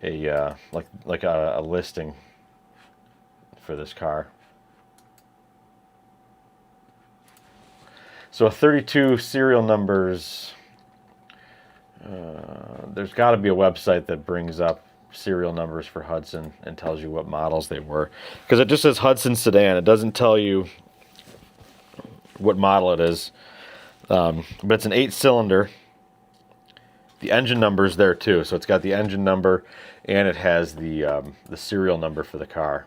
a like a listing for this car. So a 32 serial numbers. There's got to be a website that brings up serial numbers for Hudson and tells you what models they were, because it just says Hudson sedan. It doesn't tell you what model it is, but it's an 8-cylinder. The engine number is there too, so it's got the engine number and it has the serial number for the car.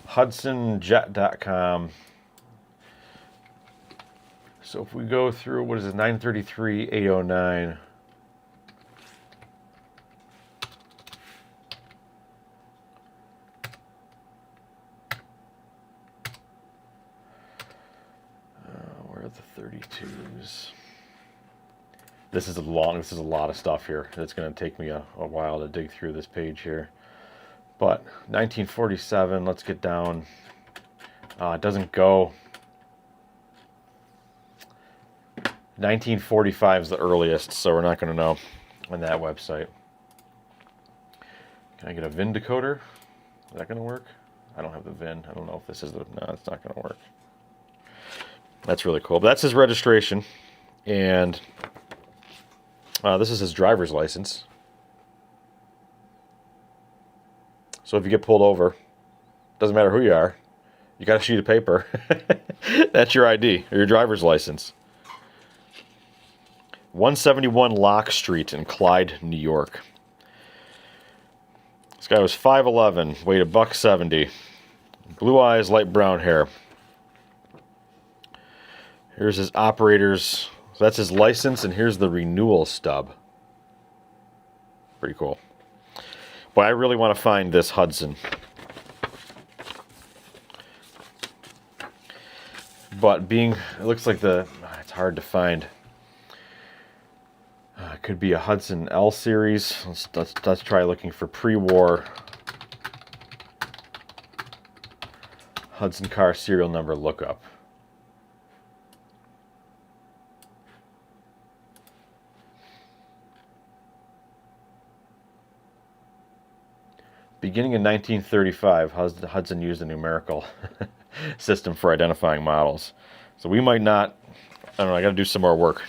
HudsonJet.com. So if we go through, what is it, 933 809. Where are the 32s? This is a lot of stuff here. It's going to take me a while to dig through this page here. But 1947, let's get down. It doesn't go. 1945 is the earliest, so we're not going to know on that website. Can I get a VIN decoder? Is that going to work? I don't have the VIN. I don't know if this is the... No, it's not going to work. That's really cool. But that's his registration. And this is his driver's license. So if you get pulled over, doesn't matter who you are, you got a sheet of paper. That's your ID, or your driver's license. 171 Locke Street in Clyde, New York. This guy was 5'11", weighed $170. Blue eyes, light brown hair. Here's his operator's, so that's his license, and here's the renewal stub. Pretty cool. Boy, I really want to find this Hudson. But it looks like it's hard to find. It could be a Hudson L series. Let's try looking for pre-war Hudson car serial number lookup. Beginning in 1935, Hudson used a numerical system for identifying models. So we might not, I don't know, I got to do some more work,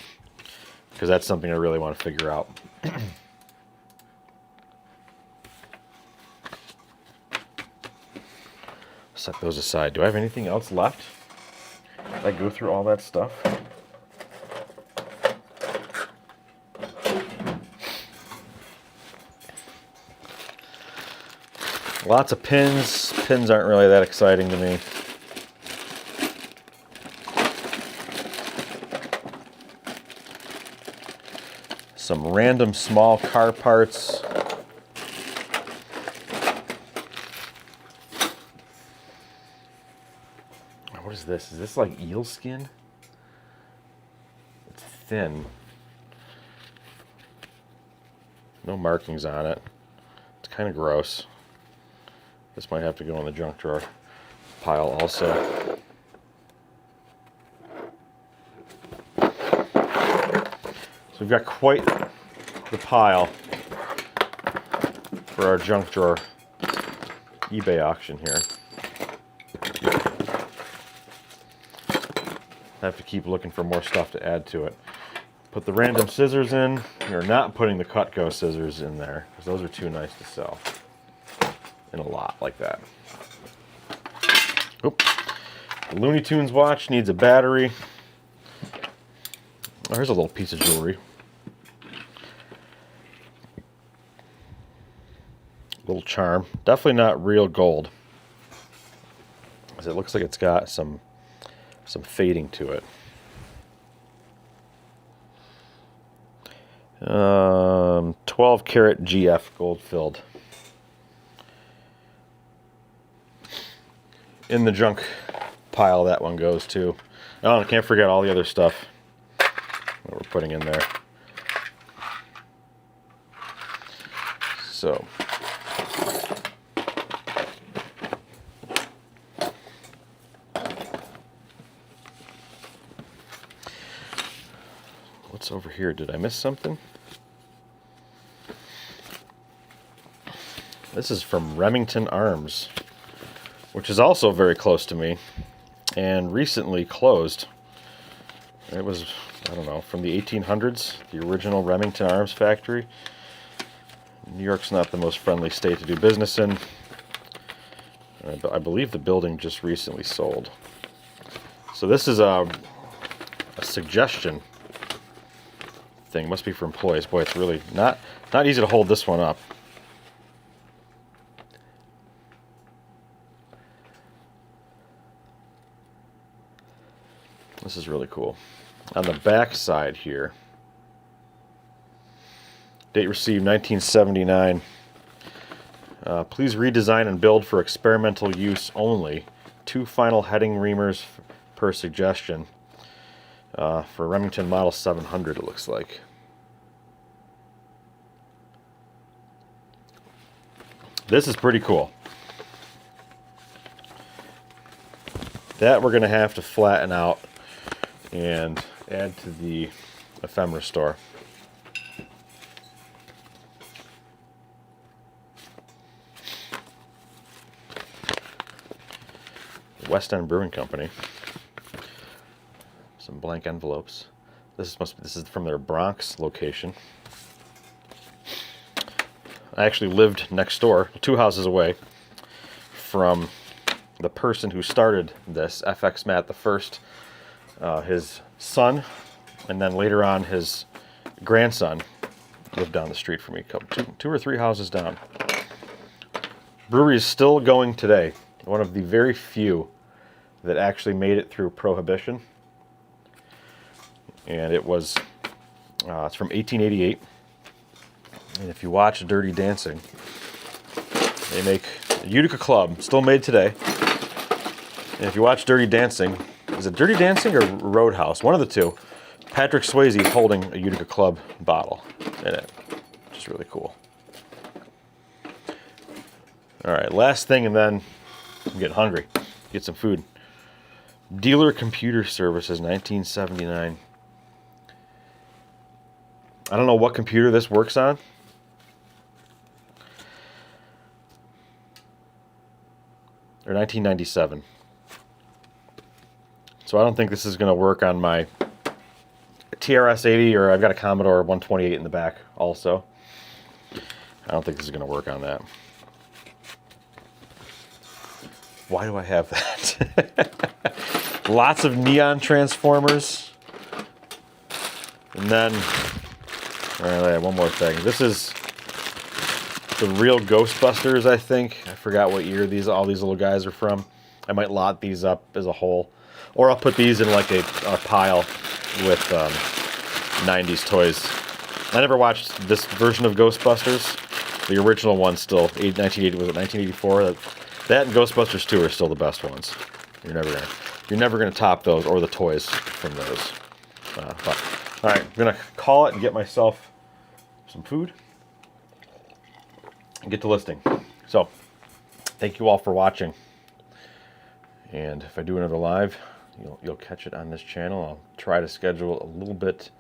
because that's something I really want to figure out. Set those aside. Do I have anything else left? Did I go through all that stuff? Lots of pins. Pins aren't really that exciting to me. Some random small car parts. What is this? Is this like eel skin? It's thin. No markings on it. It's kind of gross. This might have to go in the junk drawer pile also. So we've got quite the pile for our junk drawer eBay auction here. I have to keep looking for more stuff to add to it. Put the random scissors in. We're not putting the Cutco scissors in there because those are too nice to sell in a lot like that. Oop. The Looney Tunes watch needs a battery. Oh, here's a little piece of jewelry. Little charm. Definitely not real gold, because it looks like it's got some fading to it. 12 karat GF gold filled. In the junk pile that one goes to. Oh, I can't forget all the other stuff that we're putting in there. So what's over here? Did I miss something? This is from Remington Arms, which is also very close to me and recently closed. It was, I don't know, from the 1800s, the original Remington Arms factory. New York's not the most friendly state to do business in. I believe the building just recently sold. So this is a suggestion thing. Must be for employees. Boy, it's really not easy to hold this one up. This is really cool. On the back side here, date received 1979. Please redesign and build for experimental use only. 2 final heading reamers per suggestion. For Remington Model 700, it looks like. This is pretty cool. That we're going to have to flatten out and add to the ephemera store. West End Brewing Company. Some blank envelopes. This is from their Bronx location. I actually lived next door, 2 houses away, from the person who started this, FX Matt the First. His son, and then later on his grandson lived down the street from me, two or three houses down. Brewery is still going today. One of the very few that actually made it through Prohibition. And it was, it's from 1888. And if you watch Dirty Dancing, they make Utica Club, still made today. And if you watch Dirty Dancing, is it Dirty Dancing or Roadhouse? One of the two. Patrick Swayze is holding a Utica Club bottle in it, which is really cool. All right, last thing, and then I'm getting hungry. Get some food. Dealer Computer Services, 1979. I don't know what computer this works on. Or 1997. So I don't think this is going to work on my TRS-80, or I've got a Commodore 128 in the back also. I don't think this is going to work on that. Why do I have that? Lots of neon transformers. And then, all right, one more thing. This is the real Ghostbusters, I think. I forgot what year all these little guys are from. I might lot these up as a whole. Or I'll put these in like a pile with 90s toys. I never watched this version of Ghostbusters. The original one still, 1980, was it 1984? That and Ghostbusters 2 are still the best ones. You're never gonna top those or the toys from those. But all right, I'm gonna call it and get myself some food. and get to listing. So, thank you all for watching. And if I do another live, you'll catch it on this channel. I'll try to schedule a little bit